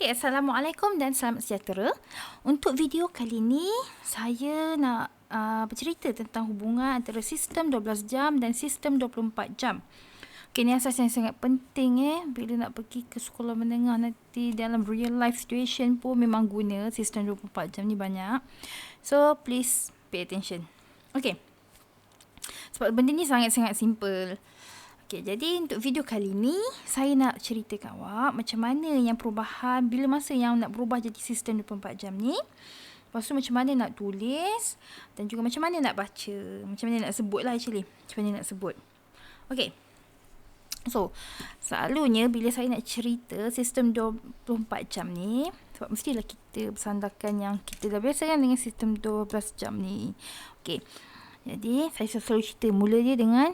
Okey, Assalamualaikum dan selamat sejahtera. Untuk video kali ini, saya nak bercerita tentang hubungan antara sistem 12 jam dan sistem 24 jam. Okey, ni asas yang sangat penting bila nak pergi ke sekolah menengah nanti dalam real life situation pun memang guna sistem 24 jam ni banyak. So, please pay attention. Okey. Sebab benda ni sangat-sangat simple. Okay, jadi untuk video kali ni, saya nak ceritakan awak macam mana yang perubahan, bila masa yang nak berubah jadi sistem 24 jam ni. Lepas tu macam mana nak tulis dan juga macam mana nak baca. Macam mana nak sebut lah actually. Macam mana nak sebut. Okay. So, selalunya bila saya nak cerita sistem 24 jam ni, sebab mestilah kita bersandarkan yang kita dah biasa kan dengan sistem 12 jam ni. Okay. Jadi, saya selalu cerita mula dia dengan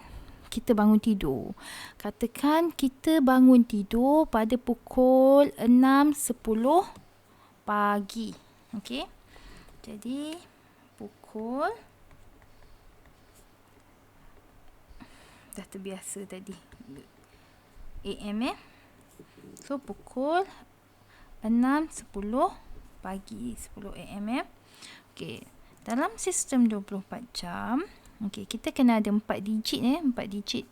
kita bangun tidur. Katakan kita bangun tidur pada pukul 6.10 pagi. Okey. Jadi pukul dah terbiasa tadi. AM So pukul 6.10 pagi, 10 AM Okey. Dalam sistem 24 jam, okey, kita kena ada 4 digit 4 digit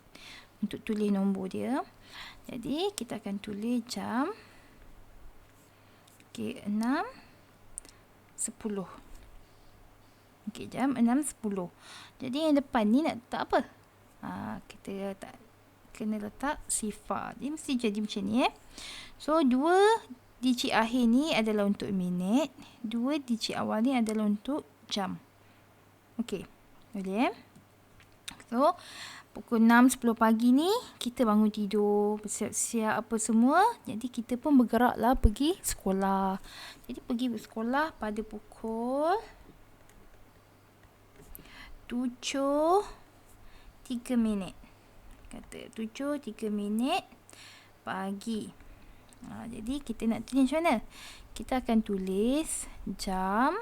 untuk tulis nombor dia. Jadi kita akan tulis jam 6.10. Okey, jam 6.10. Jadi yang depan ni nak letak apa? Kita kena letak sifar. Dia mesti jadi macam ni So 2 digit akhir ni adalah untuk minit, 2 digit awal ni adalah untuk jam. Okey. Boleh So, pukul 6.10 pagi ni, kita bangun tidur, bersiap-siap apa semua. Jadi, kita pun bergeraklah pergi sekolah. Jadi, pergi sekolah pada pukul 7.03. Kata 7.03 pagi. Jadi, kita nak tulis macam mana? Kita akan tulis jam.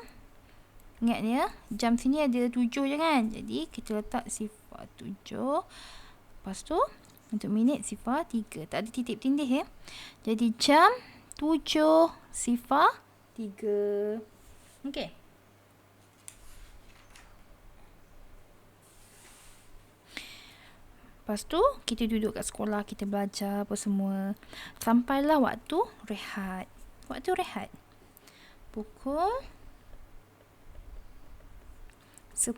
Ingat ya, jam sini ada 7 je kan. Jadi kita letak sifar 7. Lepas tu untuk minit sifar 3. Tak ada titik tindih Jadi jam 7 sifar 3. Okey. Lepas tu kita duduk kat sekolah, kita belajar apa semua. Sampailah waktu rehat. Waktu rehat pukul 10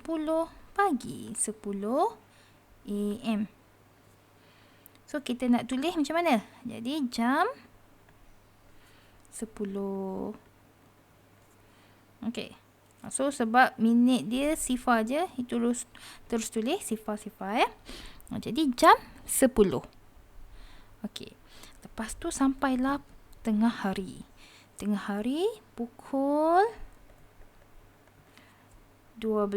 pagi, 10 AM. So, kita nak tulis macam mana? Jadi, jam 10. Okey. So, sebab minit dia sifar je, itu terus tulis sifar-sifar Jadi, jam 10. Okey. Lepas tu, sampailah tengah hari. Tengah hari, pukul 12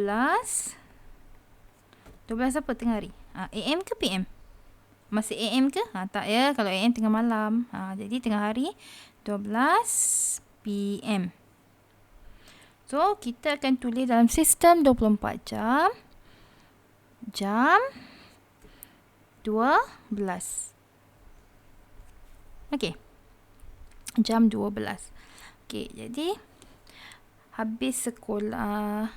apa tengah hari? AM ke PM? Masih AM ke? Tak ya, kalau AM tengah malam. Jadi tengah hari 12 PM. So, kita akan tulis dalam sistem 24 jam. Jam 12. Okey. Jam 12. Okey, jadi habis sekolah.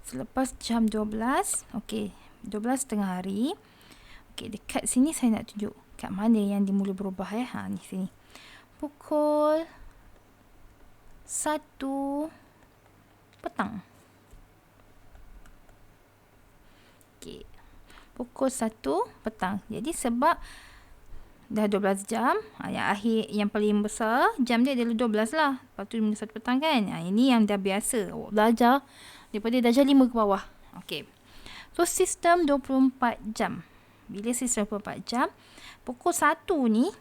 Selepas jam 12, okey, 12 tengah hari. Okey, dekat sini saya nak tunjuk kat mana yang dia mula berubah ni sini. Pukul 1 petang. Okey. Pukul 1 petang. Jadi sebab dah 12 jam, yang akhir, yang paling besar jam dia adalah 12 lah. Lepas tu mula 1 petang kan. Ini yang dah biasa awak belajar daripada darjah 5 ke bawah. Okey. So, sistem 24 jam. Bila sistem 24 jam, pukul 1 ni,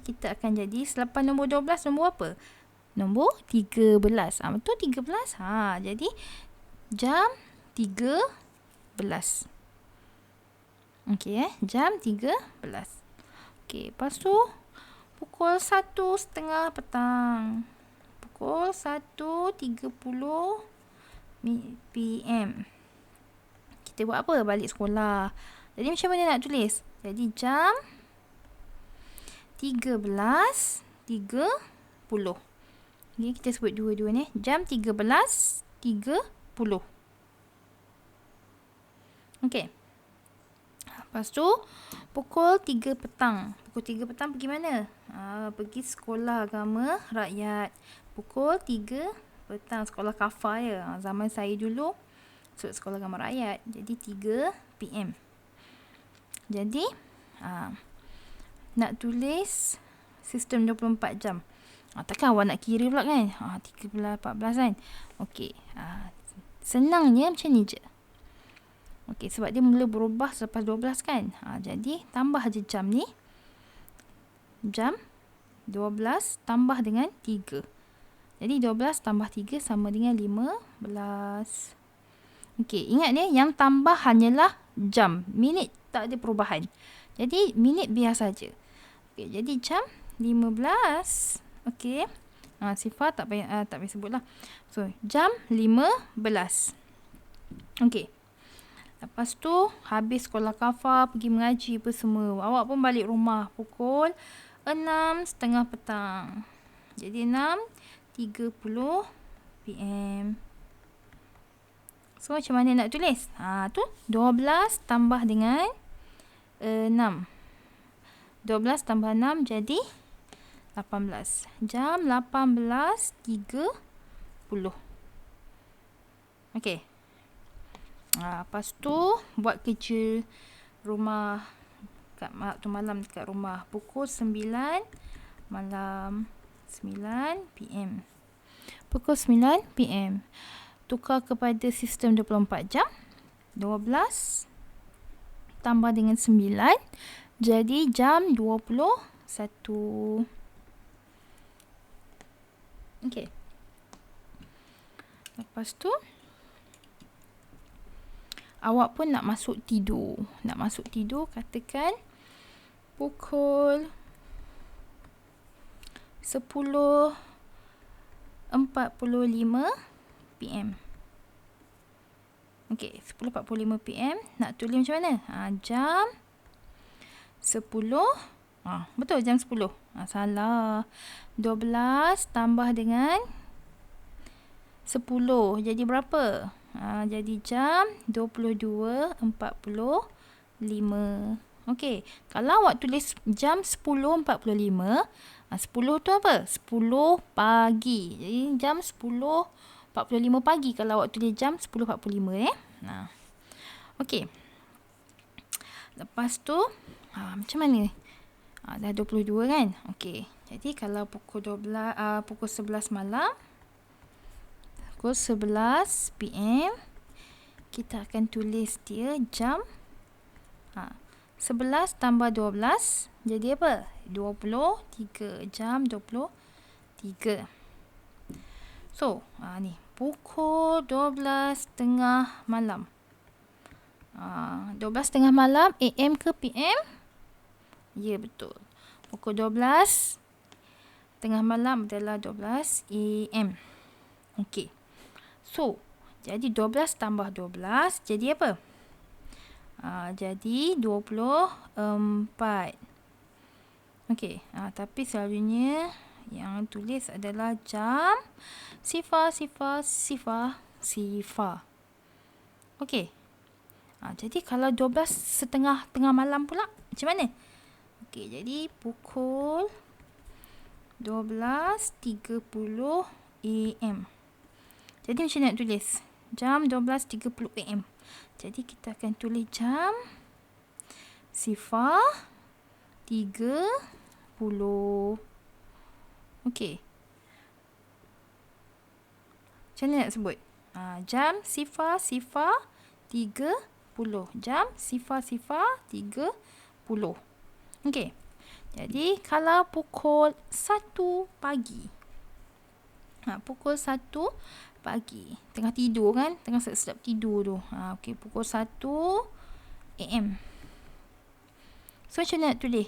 kita akan jadi selepas nombor 12, nombor apa? Nombor 13. Betul 13? Jadi, jam 13. Okey, jam 13. Okey, lepas tu, pukul 1.30 petang. Pukul 1.30 PM. Kita buat apa? Balik sekolah. Jadi macam mana nak tulis? Jadi jam 13.30 Okay, kita sebut dua-dua ni. Jam 13.30. Okay. Lepas tu, pukul 3 petang. Pukul 3 petang pergi mana? Pergi sekolah agama rakyat. Pukul 3 petang. Sekolah kafah ya. Zaman saya dulu, sekolah agama rakyat. Jadi 3 PM. Jadi, nak tulis sistem 24 jam. Takkan awak nak kira pula kan? 13, 14 kan? Okey. Senangnya macam ni je. Okey, sebab dia mula berubah selepas 12 kan? Jadi, tambah je jam ni. Jam 12 tambah dengan 3. Jadi, 12 tambah 3 sama dengan 15. Okey, ingat ni yang tambah hanyalah jam. Minit tak ada perubahan. Jadi, minit biar saja. Okey, jadi jam 15. Okey. Sifar tak payah sebut lah. So, jam 15. Okey. Lepas tu, habis sekolah kafah, pergi mengaji apa semua. Awak pun balik rumah pukul 6.30 petang. Jadi 6.30 PM. So, macam mana nak tulis? Tu 12 tambah dengan 6. 12 tambah 6 jadi 18. Jam 18.30. Okey. Lepas tu buat kerja rumah waktu malam dekat rumah pukul 9 malam. 9 PM. Pukul 9 PM. Tukar kepada sistem 24 jam. 12 tambah dengan 9 jadi jam 21. Okey. Lepas tu awak pun nak masuk tidur. Nak masuk tidur katakan pukul 10.45 PM. Okey, 10.45 PM nak tulis macam mana? Jam 10. Betul jam 10. Salah. 12 tambah dengan 10. Jadi berapa? Jadi jam 22.45. Okey. Kalau awak tulis jam 10.45, 10 tu apa? 10 pagi. Jadi jam 10.45 pagi kalau awak tulis jam 10.45 Okey. Lepas tu macam mana? Dah 22 kan? Okey. Jadi kalau pukul 11 malam, pukul 11 PM, kita akan tulis dia jam 11 tambah 12 jadi apa? 23. Jam 23. So, ni pukul 12.30 malam. 12.30 malam AM ke PM? Ya, betul. Pukul 12.30 malam adalah 12 AM. Okey. So, jadi 12 tambah 12 jadi apa? Jadi 24. Okey. Tapi selalunya yang tulis adalah jam sifar. Okey. Jadi kalau 12.30 tengah malam pula macam mana? Okey, jadi pukul 12.30 AM. Jadi macam mana nak tulis? Jam 12.30 AM. Jadi kita akan tulis jam sifar 30. Okey. Macam mana nak sebut? Jam sifar 30. Jam sifar 30. Okey. Jadi kalau pukul 1 pagi. Pukul 1 pagi. Tengah tidur kan? Tengah sedap tidur tu. Okey, pukul 1 AM. So macam mana nak tulis?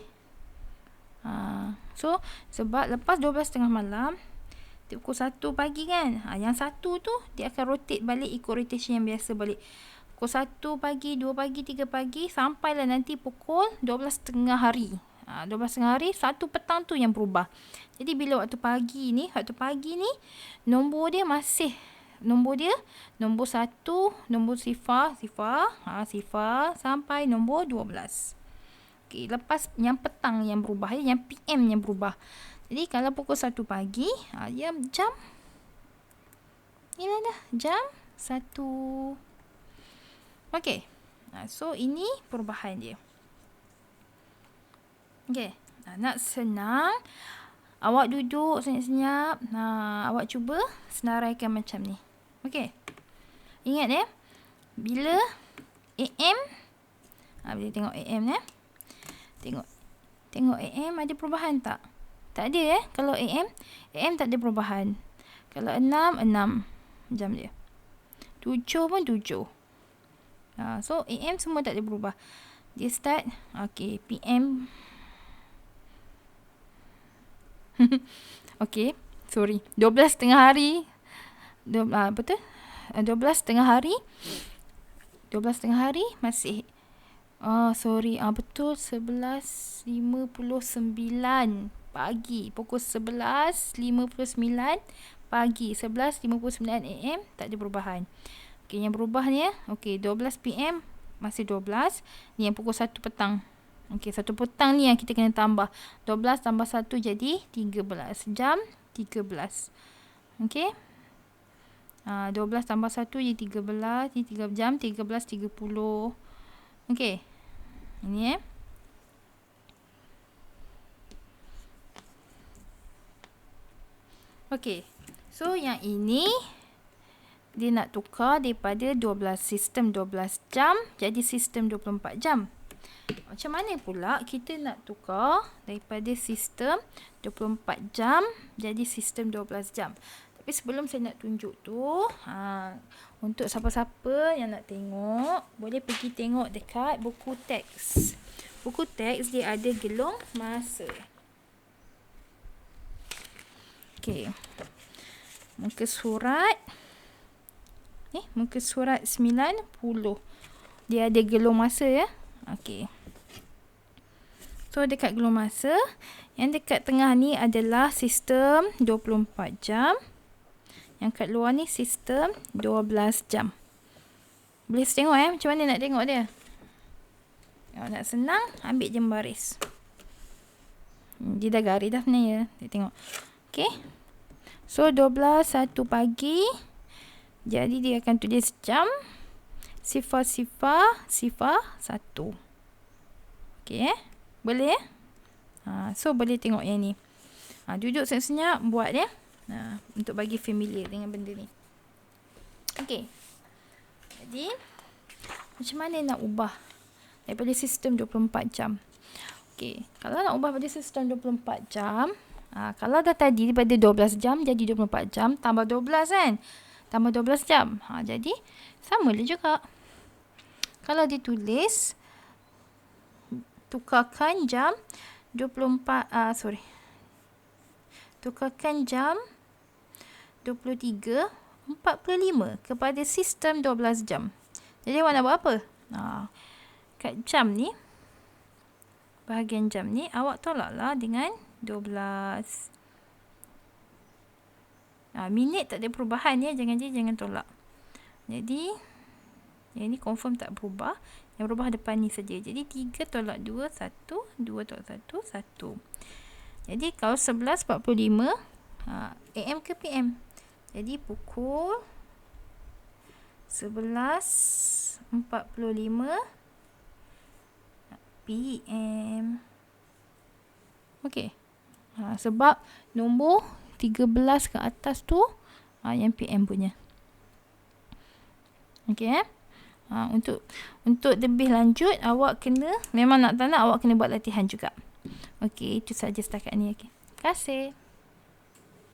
So sebab lepas 12.30 malam pukul 1 pagi kan? Yang 1 tu dia akan rotate balik ikut rotation yang biasa balik. Pukul 1 pagi, 2 pagi, 3 pagi sampailah nanti pukul 12.30 hari. 12 tengah hari, 1 petang tu yang berubah. Jadi bila waktu pagi ni nombor dia masih nombor 1, nombor sifar sampai nombor 12. Okey, lepas yang petang yang berubah, yang PM yang berubah. Jadi kalau pukul 1 pagi, dia jam inilah dah jam 1. Okey. So ini perubahan dia. Okey. Nak senang, awak duduk senyap-senyap. Awak cuba senaraikan macam ni. Okey. Ingat bila AM, bila tengok AM Tengok AM ada perubahan tak? Tak ada Kalau AM tak ada perubahan. Kalau 6 jam dia. 7 pun 7. So AM semua tak ada berubah. Dia start PM. Okey, sorry. 12 tengah hari. Betul? 12 tengah hari. 12 tengah hari masih betul 11.59 pagi. Pukul 11.59 pagi. 11.59 AM tak ada perubahan. Okey, yang berubah ni 12 PM masih 12. Ni yang pukul 1 petang. Okey, 1 petang ni yang kita kena tambah. 12 tambah 1 jadi 13. Jam 13. Okey. 12 tambah 1 jadi 13. Ni 3 jam 13.30. Okey. Ini Okey. So yang ini dia nak tukar daripada 12 sistem 12 jam jadi sistem 24 jam. Macam mana pula kita nak tukar daripada sistem 24 jam jadi sistem 12 jam? Tapi sebelum saya nak tunjuk tu, untuk siapa-siapa yang nak tengok, boleh pergi tengok dekat buku teks. Buku teks dia ada gelong masa. Okey. Muka surat muka surat 90. Dia ada gelong masa Okey. So dekat gelong masa, yang dekat tengah ni adalah sistem 24 jam. Yang kat luar ni sistem 12 jam. Boleh tengok macam mana nak tengok dia. Kalau nak senang, ambil je baris. Dia dah garis dah sebenarnya. Kita tengok. Okey. So 12 1 pagi. Jadi dia akan tulis jam. Sifar 1. Okey Boleh so boleh tengok yang ni. Duduk senyap-senyap buat untuk bagi familiar dengan benda ni. Okey. Jadi macam mana nak ubah daripada sistem 24 jam? Okey, kalau nak ubah pada sistem 24 jam, kalau dah tadi daripada 12 jam jadi 24 jam, tambah 12 kan? Tambah 12 jam. Jadi sama lah juga. Kalau ditulis tukarkan jam 24 tukarkan jam 23.45 kepada sistem 12 jam. Jadi awak nak buat apa? Kat jam ni, bahagian jam ni awak tolaklah dengan 12. Minit tak ada perubahan jangan tolak. Jadi yang ni confirm tak berubah. Yang berubah depan ni saja. Jadi 3 tolak 2 1, 2 tolak 1 1. Jadi kalau 11.45 AM ke PM? Jadi pukul 11.45 PM. Okey. Sebab nombor 13 ke atas tu yang PM punya. Okey untuk lebih lanjut awak kena, memang nak tak nak awak kena buat latihan juga. Okey, itu saja setakat ni. Okey. Terima kasih.